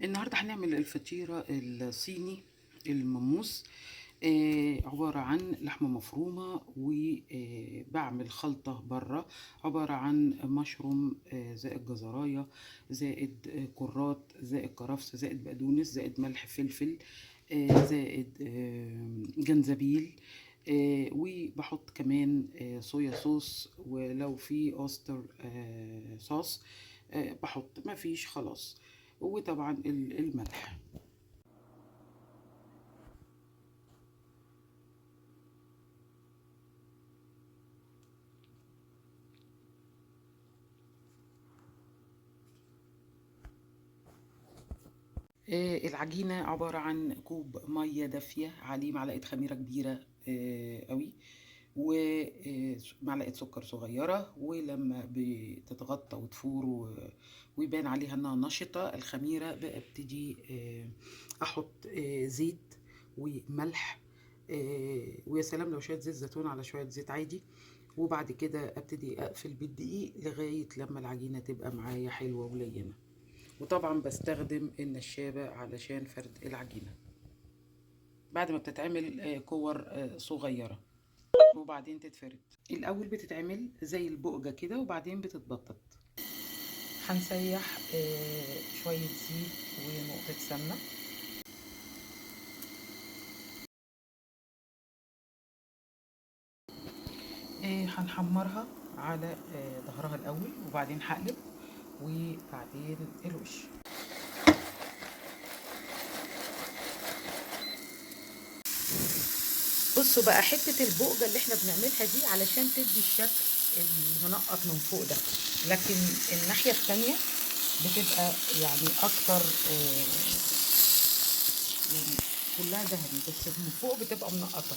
النهارده هنعمل الفطيرة الصيني الموموس. عبارة عن لحمة مفرومة، وبعمل خلطة بره عبارة عن مشروم، زائد جزراية، زائد كرات، زائد كرفس، زائد بقدونس، زائد ملح فلفل، زائد جنزبيل، وبحط كمان صويا صوص، ولو في اوستر صوص بحط، ما فيش خلاص. وطبعا الملح. العجينة عبارة عن كوب مية دافية عليه معلقة خميرة كبيرة قوي، ومعلقة سكر صغيرة، ولما بتتغطى وتفور ويبان عليها انها نشطة الخميرة، ببتدي احط زيت وملح، ويا سلام لو شوية زيت زيتون على شوية زيت عادي. وبعد كده ابتدي اقفل بالدقيق لغاية لما العجينة تبقى معايا حلوة ولينة. وطبعا بستخدم النشابة علشان فرد العجينة بعد ما بتتعمل كور صغيرة، وبعدين تتفرد. الأول بتتعمل زي البقجة كده، وبعدين بتتبطط. هنسيح شوية زيت ونقطة سمنة. هنحمرها على ظهرها الأول، وبعدين هقلب، وبعدين الوش. بصوا بقى، حتة البقجة اللي احنا بنعملها دي علشان تدي الشكل المنقط من فوق ده، لكن الناحية التانية بتبقى يعني اكتر، يعني كلها ذهبي، بس من فوق بتبقى منقطة.